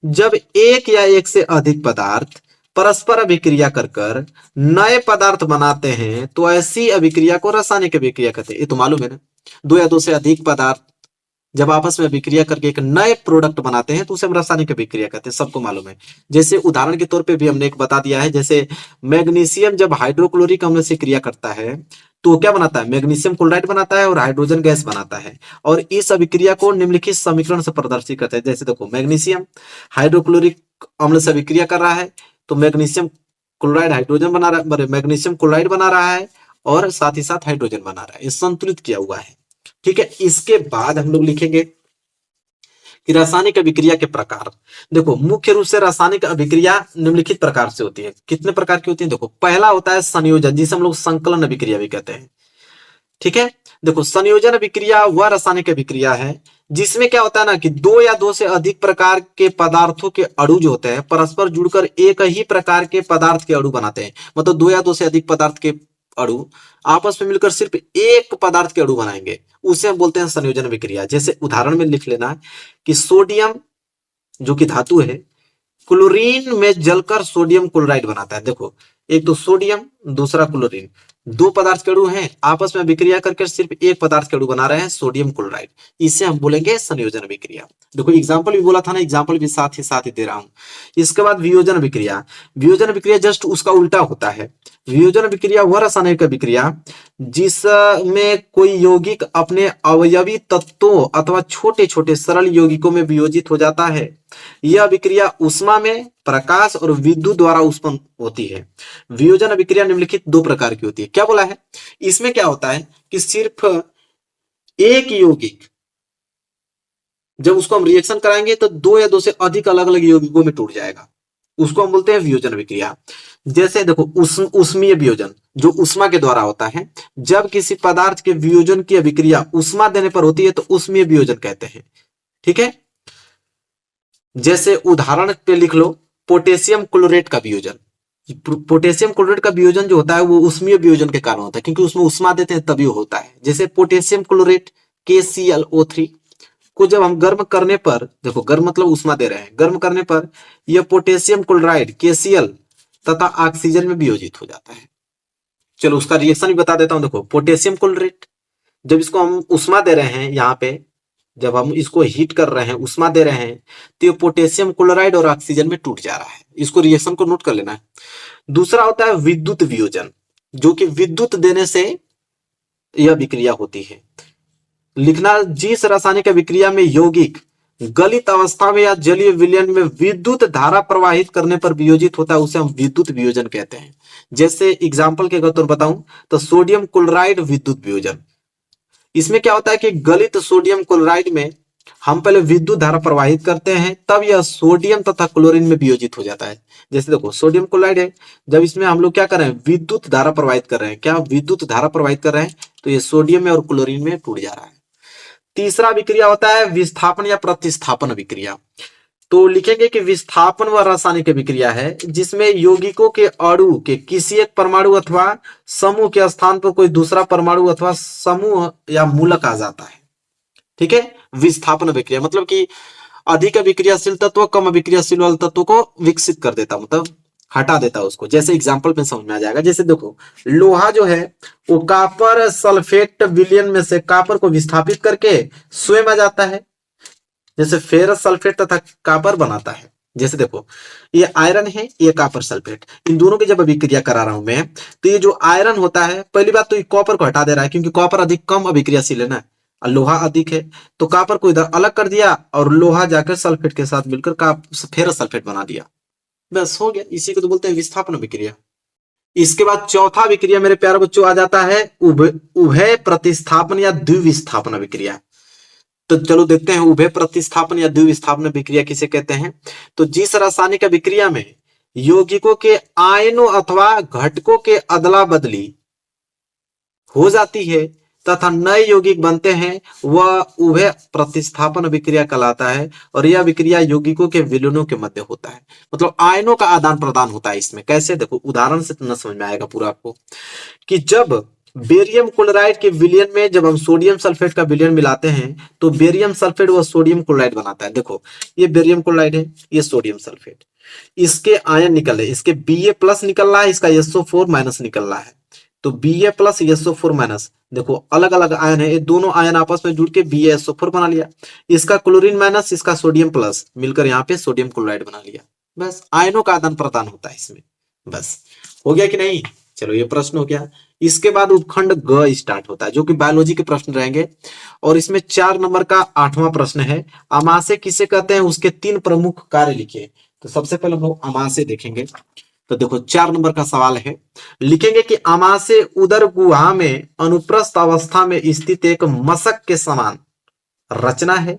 जब एक या एक से अधिक पदार्थ परस्पर अभिक्रिया कर कर नए पदार्थ बनाते हैं तो ऐसी अभिक्रिया को रासायनिक अभिक्रिया कहते हैं। ये तो मालूम है ना, दो या दो से अधिक पदार्थ जब आपस में अभिक्रिया करके एक नए प्रोडक्ट बनाते हैं तो उसे हम रासायनिक अभिक्रिया कहते हैं, सबको मालूम है। जैसे उदाहरण के तौर पे भी हमने एक बता दिया है, जैसे मैग्नीशियम जब हाइड्रोक्लोरिक अम्ल से क्रिया करता है तो क्या बनाता है, मैग्नीशियम क्लोराइड बनाता है और हाइड्रोजन गैस बनाता है। और इस अभिक्रिया को निम्नलिखित समीकरण से प्रदर्शित करते हैं। जैसे देखो, मैग्नीशियम हाइड्रोक्लोरिक अम्ल से अभिक्रिया कर रहा है तो मैग्नीशियम क्लोराइड हाइड्रोजन बना रहा है, मैग्नीशियम क्लोराइड बना रहा है और साथ ही साथ हाइड्रोजन बना रहा है, ये संतुलित किया हुआ है। ठीक है, इसके बाद हम लोग लिखेंगे कि रासायनिक अभिक्रिया के प्रकार। देखो मुख्य रूप से रासायनिक अभिक्रिया निम्नलिखित प्रकार से होती है। कितने प्रकार की होती है, देखो पहला होता है संयोजन, जिसे हम लोग संकलन अभिक्रिया भी कहते हैं। ठीक है, देखो संयोजन अभिक्रिया वह रासायनिक अभिक्रिया है जिसमें क्या होता है ना कि दो या दो से अधिक प्रकार के पदार्थों के अणु जो होते हैं परस्पर जुड़कर एक ही प्रकार के पदार्थ के अणु बनाते हैं। मतलब दो या दो से अधिक पदार्थ के अणु आपस में मिलकर सिर्फ एक पदार्थ के अणु बनाएंगे, उसे हम बोलते हैं संयोजन अभिक्रिया। जैसे उदाहरण में लिख लेना कि सोडियम जो कि धातु है क्लोरीन में जलकर सोडियम क्लोराइड बनाता है। देखो एक तो सोडियम दूसरा क्लोरीन, दो पदार्थ के अणु हैं, आपस में अभिक्रिया करके सिर्फ एक पदार्थ के अणु बना रहे हैं सोडियम क्लोराइड, इसे हम बोलेंगे संयोजन अभिक्रिया। देखो एग्जांपल भी बोला था ना, एग्जांपल भी साथ ही दे रहा हूं। इसके बाद वियोजन अभिक्रिया। वियोजन अभिक्रिया जस्ट उसका उल्टा होता है। वियोजन अभिक्रिया वह रासायनिक अभिक्रिया जिसमें कोई यौगिक अपने अवयवी तत्वों अथवा छोटे छोटे सरल यौगिकों में वियोजित हो जाता है। यह अभिक्रिया ऊष्मा में, प्रकाश और विद्युत द्वारा उत्पन्न होती है। वियोजन अभिक्रिया निम्नलिखित दो प्रकार की होती है। क्या बोला है, इसमें क्या होता है कि सिर्फ एक यौगिक जब उसको हम रिएक्शन कराएंगे तो दो या दो से अधिक अलग अलग यौगिकों में टूट जाएगा, उसको हम बोलते हैं वियोजन अभिक्रिया। जैसे देखो ऊष्मीय वियोजन जो ऊष्मा के द्वारा होता है, जब किसी पदार्थ के वियोजन की अभिक्रिया ऊष्मा देने पर होती है तो ऊष्मीय वियोजन कहते हैं। ठीक है, जैसे उदाहरण पे लिख लो पोटेशियम क्लोरेट का वियोजन। पोटेशियम क्लोरेट का वियोजन जो होता है वो ऊष्मीय वियोजन के कारण होता है, क्योंकि उसमें ऊष्मा देते हैं तभी होता है। जैसे पोटेशियम क्लोरेट KClO3 को जब हम गर्म करने पर, देखो गर्म मतलब ऊष्मा दे रहे हैं, गर्म करने पर यह पोटेशियम क्लोराइड KCl तथा ऑक्सीजन में वियोजित हो जाता है। चलो उसका रिएक्शन भी बता देता हूं। देखो पोटेशियम क्लोरेट जब इसको हम ऊष्मा दे रहे हैं, यहाँ पे जब हम इसको हीट कर रहे हैं, ऊष्मा दे रहे हैं, तो ये पोटेशियम क्लोराइड और ऑक्सीजन में टूट जा रहा है। इसको रिएक्शन को नोट कर लेना है। दूसरा होता है विद्युत वियोजन, जो कि विद्युत देने से यह विक्रिया होती है। लिखना, जिस रासायनिक अभिक्रिया में यौगिक गलित अवस्था में या जलीय विलयन में विद्युत धारा प्रवाहित करने पर वियोजित होता है उसे हम विद्युत वियोजन कहते हैं। जैसे एग्जाम्पल के तौर बताऊं तो सोडियम क्लोराइड विद्युत वियोजन। इसमें क्या होता है कि गलित सोडियम क्लोराइड में हम पहले विद्युत धारा प्रवाहित करते हैं, तब यह सोडियम तथा क्लोरीन में वियोजित हो जाता है। जैसे देखो सोडियम क्लोराइड है, जब इसमें हम लोग क्या कर रहे हैं, विद्युत धारा प्रवाहित कर रहे हैं, क्या विद्युत धारा प्रवाहित कर रहे हैं, तो ये सोडियम में और क्लोरीन में टूट जा रहा है। तीसरा विक्रिया होता है विस्थापन या प्रतिस्थापन अभिक्रिया। तो लिखेंगे कि विस्थापन वह रासायनिक अभिक्रिया है जिसमें यौगिकों के अणु के किसी एक परमाणु अथवा समूह के स्थान पर कोई दूसरा परमाणु अथवा समूह या मूलक आ जाता है। ठीक है, विस्थापन अभिक्रिया मतलब कि अधिक अभिक्रियाशील तत्व कम अभिक्रियाशील वाले तत्व को विकसित कर देता, मतलब हटा देता उसको। जैसे एग्जाम्पल में समझ में आ जाएगा। जैसे देखो लोहा जो है वो कॉपर सल्फेट विलयन में से कॉपर को विस्थापित करके स्वयं आ जाता है, जैसे फेरस सल्फेट तथा कॉपर बनाता है। जैसे देखो ये आयरन है, ये कॉपर सल्फेट, इन दोनों की जब अभिक्रिया करा रहा हूं मैं, तो ये जो आयरन होता है, पहली बात तो ये कॉपर को हटा दे रहा है क्योंकि कॉपर अधिक कम अभिक्रियाशील है ना, और लोहा अधिक है, तो कॉपर को इधर अलग कर दिया और लोहा जाकर सल्फेट के साथ मिलकर फेरस सल्फेट बना दिया, बस हो गया। इसी को तो बोलते हैं विस्थापन अभिक्रिया। इसके बाद चौथा अभिक्रिया मेरे प्यारे बच्चों आ जाता है उभय प्रतिस्थापन या द्विविस्थापन अभिक्रिया। तो चलो देखते हैं उभय प्रतिस्थापन या द्विविस्थापन अभिक्रिया किसे कहते हैं। तो जिस रासायनिक अभिक्रिया में यौगिकों के आयनों अथवा घटकों के अदला बदली हो जाती है तथा नए यौगिक बनते हैं वह उभय प्रतिस्थापन विक्रिया कहलाता है और यह विक्रिया यौगिकों के विलयनों के मध्य होता है। मतलब आयनों का आदान प्रदान होता है इसमें। कैसे? देखो उदाहरण से न समझ में आएगा पूरा आपको कि जब बेरियम क्लोराइड के विलयन में जब हम सोडियम सल्फेट का विलयन मिलाते हैं तो बेरियम सल्फेट व सोडियम क्लोराइड बनाता है। देखो ये बेरियम क्लोराइड है, ये सोडियम सल्फेट, इसके आयन निकल रहे, इसके Ba+ निकल रहा है, इसका SO4- निकल रहा है। तो Ba+ SO4-, देखो अलग अलग आयन है, ये दोनों आयन आपस में जुड़ के BaSO4 बना लिया। इसका क्लोरीन माइनस इसका सोडियम प्लस मिलकर यहाँ पे सोडियम क्लोराइड बना लिया। बस आयनों का आदान प्रदान होता है इसमें। बस हो गया कि नहीं? चलो ये प्रश्न हो गया। इसके बाद उपखंड ग स्टार्ट होता है जो कि बायोलॉजी के प्रश्न रहेंगे और इसमें 4 नंबर का 8वां प्रश्न है। अमाशय किसे कहते हैं, उसके 3 प्रमुख कार्य लिखिए। तो सबसे पहले हम लोग अमाशय देखेंगे। तो देखो 4 नंबर का सवाल है, लिखेंगे कि अमाशय उदर गुहा में अनुप्रस्थ अवस्था में स्थित एक मशक के समान रचना है।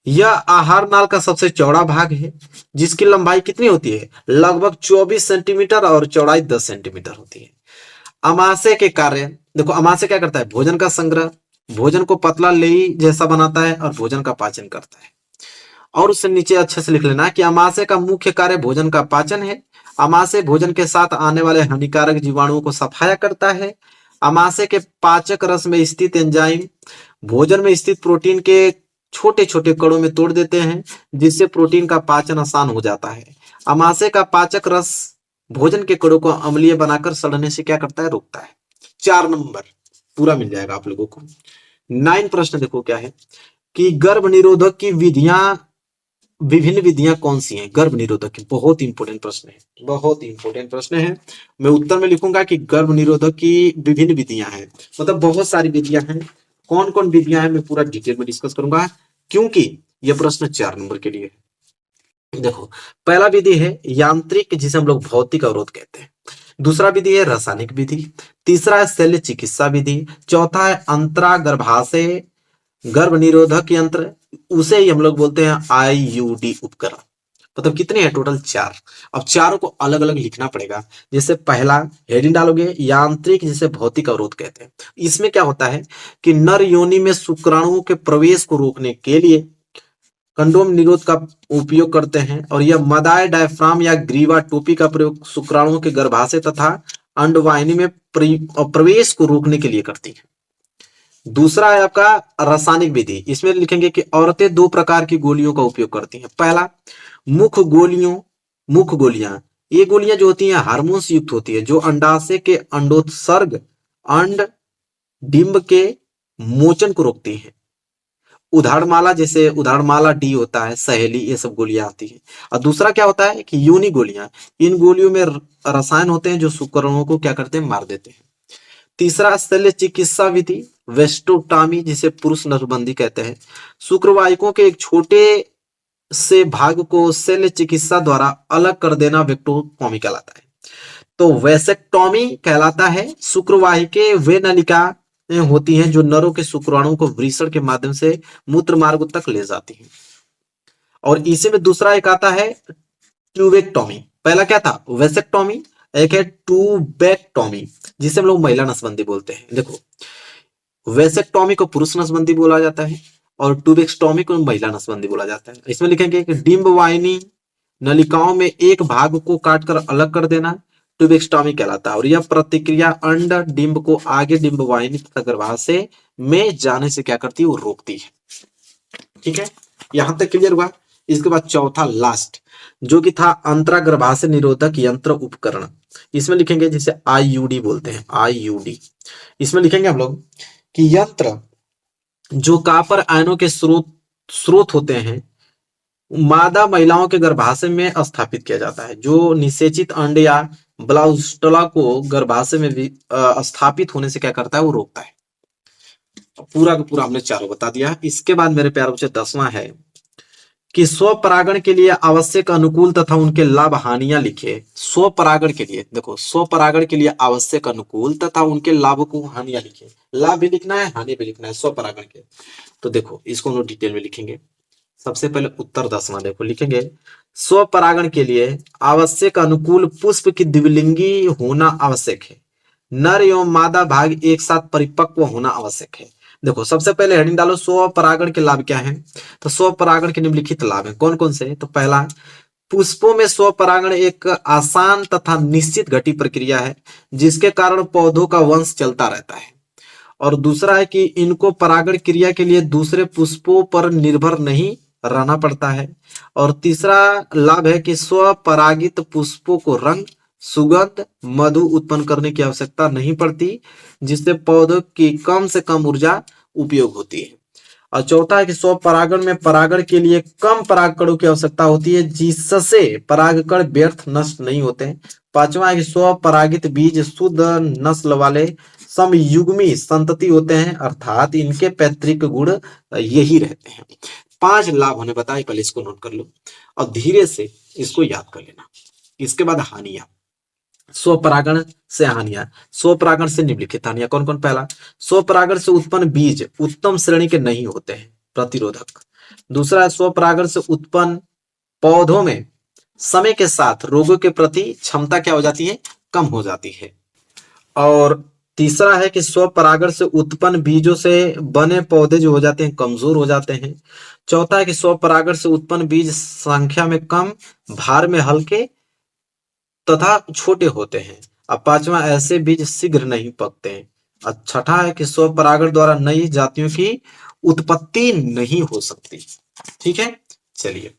यह आहार नाल का सबसे चौड़ा भाग है जिसकी लंबाई कितनी होती है, लगभग 24 सेंटीमीटर और चौड़ाई 10 सेंटीमीटर होती है। अमाशय के कार्य, देखो अमाशय क्या करता है, भोजन का संग्रह, भोजन को पतला लेई जैसा बनाता है और भोजन का पाचन करता है। और उससे नीचे अच्छे से लिख लेना कि अमाशय का मुख्य कार्य भोजन का पाचन है। अमाशय भोजन के साथ आने वाले हानिकारक जीवाणुओं को सफाया करता है। अमाशय के पाचक रस में स्थित एंजाइम भोजन में स्थित प्रोटीन के छोटे छोटे कणों में तोड़ देते हैं जिससे प्रोटीन का पाचन आसान हो जाता है। अमाशय का पाचक रस भोजन के कणों को अम्लीय बनाकर सड़ने से क्या करता है, रोकता है। 4 नंबर पूरा मिल जाएगा आप लोगों को। 9 प्रश्न देखो क्या है कि गर्भ निरोधक की विधियां, विभिन्न विधियां कौन सी हैं? गर्भ निरोधक की बहुत इंपॉर्टेंट प्रश्न है, बहुत इंपॉर्टेंट प्रश्न है। मैं उत्तर में लिखूंगा कि गर्भ निरोधक की विभिन्न विधियां हैं, मतलब बहुत सारी विधियां हैं। कौन कौन विधियां हैं मैं पूरा डिटेल में डिस्कस करूंगा क्योंकि यह प्रश्न 4 नंबर के लिए है। देखो पहला विधि है यांत्रिक जिसे हम लोग भौतिक अवरोध कहते हैं। दूसरा विधि है रासायनिक विधि। तीसरा है शल्य चिकित्सा विधि। चौथा है अंतरा गर्भाशय गर्भ निरोधक यंत्र, उसे ही हम लोग बोलते हैं IUD उपकरण। मतलब कितने हैं टोटल? 4। अब चारों को अलग अलग लिखना पड़ेगा। जैसे पहला हेडिंग डालोगे यांत्रिक जिसे भौतिक अवरोध कहते हैं। इसमें क्या होता है कि नर योनि में शुक्राणुओं के प्रवेश को रोकने के लिए कंडोम निरोध का उपयोग करते हैं और यह मदाय डायफ्राम या ग्रीवा टोपी का प्रयोग शुक्राणुओं के गर्भाशय तथा अंडवाहिनी में प्रवेश को रोकने के लिए करती है। दूसरा है आपका रासायनिक विधि। इसमें लिखेंगे कि औरतें 2 प्रकार की गोलियों का उपयोग करती हैं। पहला मुख गोलियां, ये गोलियां जो होती हैं हार्मोन युक्त होती है जो अंडाशय के अंडोत्सर्ग अंड डिंब के मोचन को रोकती हैं। उधारमाला, जैसे उधारमाला डी होता है, सहेली, ये सब गोलियां आती है। और दूसरा क्या होता है कि यूनि गोलियां, इन गोलियों में रसायन होते हैं जो शुक्राणुओं को क्या करते हैं, मार देते हैं। तीसरा शल्य चिकित्सा विधि वेस्टोटॉमी जिसे पुरुष नसबंदी कहते हैं। शुक्रवाहिकों के एक छोटे से भाग को शल्य चिकित्सा द्वारा अलग कर देना वेक्टोटॉमी कहलाता है। तो वेसेक्टॉमी कहलाता है। शुक्रवाहिकें वे नलिका होती हैं जो नरों के शुक्राणुओं को वृषण के माध्यम से मूत्र मार्ग तक ले जाती हैं। और इसी में दूसरा एक आता है ट्यूबेक्टॉमी। पहला क्या था, वेसेक्टॉमी। एक है ट्यूबेक्टॉमी जिसे हम लोग महिला नसबंदी बोलते हैं। देखो वेसेक्टॉमी को पुरुष नसबंदी बोला जाता है और ट्यूबेक्टॉमी को महिला नसबंदी बोला जाता है। इसमें लिखेंगे कि डिंब वाहिनी नलिकाओं में एक भाग को काटकर अलग कर देना ट्यूबेक्टॉमी कहलाता है और यह प्रतिक्रिया अंड डिंब को आगे डिंब वाहिनी तथा गर्भाशय में जाने से क्या करती है, वो रोकती है। ठीक है, यहां तक क्लियर हुआ। इसके बाद चौथा लास्ट जो कि था अंतरा गर्भाशय निरोधक यंत्र उपकरण। इसमें लिखेंगे जिसे IUD बोलते हैं, IUD। इसमें लिखेंगे हम लोग कि यंत्र जो कॉपर आयनों के स्रोत होते हैं मादा महिलाओं के गर्भाशय में स्थापित किया जाता है। जो निषेचित अंड या ब्लाउस्टला को गर्भाशय में भी स्थापित होने से क्या करता है, वो रोकता है। पूरा का पूरा हमने चारों बता दिया। इसके बाद मेरे प्यारे बच्चे 10वां है कि स्वपरागण के लिए आवश्यक अनुकूल तथा उनके लाभ हानियां लिखे। स्वपरागण के लिए, देखो स्वपरागण के लिए आवश्यक अनुकूल तथा उनके लाभ को हानियां लिखे। लाभ भी लिखना है, हानि भी लिखना है स्वपरागण के। तो देखो इसको हम लोग डिटेल में लिखेंगे। सबसे पहले उत्तर 10वां देखो, लिखेंगे स्वपरागण के लिए आवश्यक अनुकूल पुष्प की द्विलिंगी होना आवश्यक है। नर एवं मादा भाग एक साथ परिपक्व होना आवश्यक है। देखो सबसे पहले हेडिंग डालो, स्वपरागण के लाभ क्या हैं। तो स्वपरागण के निम्नलिखित लाभ हैं, कौन कौन से। तो पहला, पुष्पों में स्वपरागण एक आसान तथा निश्चित घटी प्रक्रिया है जिसके कारण पौधों का वंश चलता रहता है। और दूसरा है कि इनको परागण क्रिया के लिए दूसरे पुष्पों पर निर्भर नहीं रहना पड़ता है। और तीसरा लाभ है कि स्वपरागित पुष्पों को रंग, सुगंध, मधु उत्पन्न करने की आवश्यकता नहीं पड़ती, जिससे पौधों की कम से कम ऊर्जा उपयोग होती है। और चौथा है कि स्वपरागण में परागण के लिए कम परागकणों की आवश्यकता होती है, जिससे परागकण व्यर्थ नष्ट नहीं होते हैं। पांचवा है कि स्वपरागित बीज शुद्ध नस्ल वाले समयुग्मी संतति होते हैं, अर्थात इनके पैतृक गुण यही रहते हैं। 5 लाभ होने बताए, पहले इसको नोट कर लो और धीरे से इसको याद कर लेना। इसके बाद हानियां, स्वपरागण से हानियां, स्वपरागण से निम्नलिखित हानियां कौन कौन। पहला, स्वपरागण से उत्पन्न बीज उत्तम श्रेणी के नहीं होते हैं, प्रतिरोधक। दूसरा, स्वपरागण से उत्पन्न पौधों में समय के साथ रोगों के प्रति क्षमता क्या हो जाती है, कम हो जाती है। और तीसरा है कि स्वपरागण से उत्पन्न बीजों से बने पौधे जो हो जाते हैं कमजोर हो जाते हैं। चौथा है कि स्वपरागण से उत्पन्न बीज संख्या में कम, भार में हल्के तथा छोटे होते हैं। अब पांचवा, ऐसे बीज शीघ्र नहीं पकते हैं। और छठा है कि स्वपरागण द्वारा नई जातियों की उत्पत्ति नहीं हो सकती। ठीक है, चलिए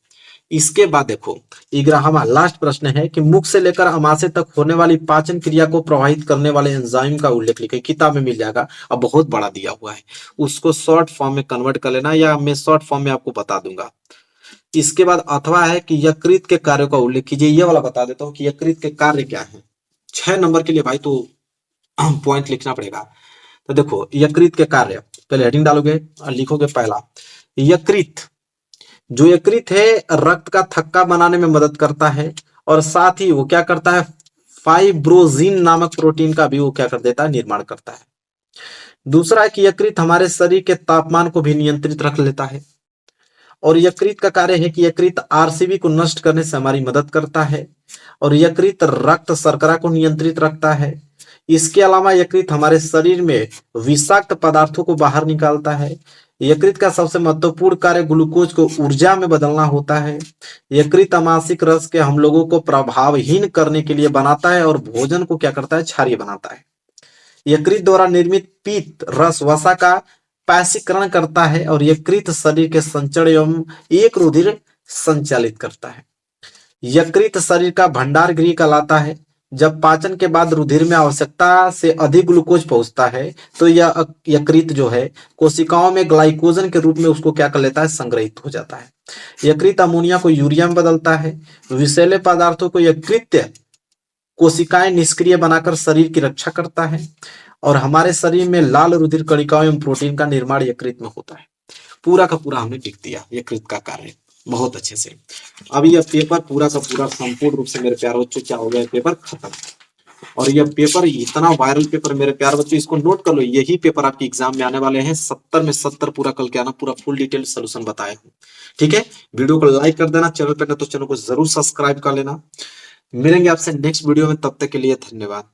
इसके बाद देखो 11वां लास्ट प्रश्न है कि मुख से लेकर अमाशय तक होने वाली पाचन क्रिया को प्रभावित करने वाले एंजाइम का उल्लेख लिखे। किताब में मिल जाएगा, अब बहुत बड़ा दिया हुआ है, उसको शॉर्ट फॉर्म में कन्वर्ट कर लेना, या मैं शॉर्ट फॉर्म में आपको बता दूंगा। इसके बाद अथवा है कि यकृत के कार्यों का उल्लेख कीजिए। ये वाला बता देता हूं कि यकृत के कार्य क्या है। 6 नंबर के लिए भाई तो पॉइंट लिखना पड़ेगा। तो देखो यकृत के कार्य, पहले हेडिंग डालोगे और लिखोगे पहला, यकृत। जो यकृत है रक्त का थक्का बनाने में मदद करता है, और साथ ही वो क्या करता है, फाइब्रोजिन नामक प्रोटीन का भी वो क्या कर देता है, निर्माण करता है। दूसरा है कि यकृत हमारे शरीर के तापमान को भी नियंत्रित रख लेता है। और यकृत का कार्य है कि यकृत आरसीबी को नष्ट करने से हमारी मदद करता है। और यकृत रक्त शर्करा को नियंत्रित रखता है। इसके अलावा यकृत हमारे शरीर में विषाक्त पदार्थों को बाहर निकालता है। यकृत का सबसे महत्वपूर्ण कार्य ग्लूकोज को ऊर्जा में बदलना होता है। यकृत अमाशिक रस के हम लोगों को प्रभावहीन करने के लिए बनाता है और भोजन को क्या करता है, क्षारीय बनाता है। यकृत द्वारा निर्मित पीत रस वसा का पैसीकरण करता है, और यकृत शरीर के संचरण एवं एक रुधिर संचालित करता है। यकृत शरीर का भंडार गृह कहलाता है। जब पाचन के बाद रुधिर में आवश्यकता से अधिक ग्लूकोज पहुंचता है तो यह यकृत जो है कोशिकाओं में ग्लाइकोजन के रूप में उसको क्या कर लेता है, संग्रहित हो जाता है। यकृत अमोनिया को यूरिया में बदलता है। विषैले पदार्थों को यकृत कोशिकाएं निष्क्रिय बनाकर शरीर की रक्षा करता है। और हमारे शरीर में लाल रुधिर कणिकाओं एवं प्रोटीन का निर्माण यकृत में होता है। पूरा का पूरा हमने लिख दिया यकृत का कार्य बहुत अच्छे से। अब यह पेपर पूरा का पूरा संपूर्ण रूप से मेरे प्यारे बच्चों क्या हो गया, पेपर खत्म। और यह पेपर इतना वायरल पेपर मेरे प्यारे बच्चों, इसको नोट कर लो, यही पेपर आपके एग्जाम में आने वाले हैं। 70 में 70 पूरा कल के आना, पूरा फुल डिटेल सोल्यूशन बताया हूँ। ठीक है, वीडियो को लाइक कर देना, चैनल पर ना तो चैनल को जरूर सब्सक्राइब कर लेना। मिलेंगे आपसे नेक्स्ट वीडियो में, तब तक के लिए धन्यवाद।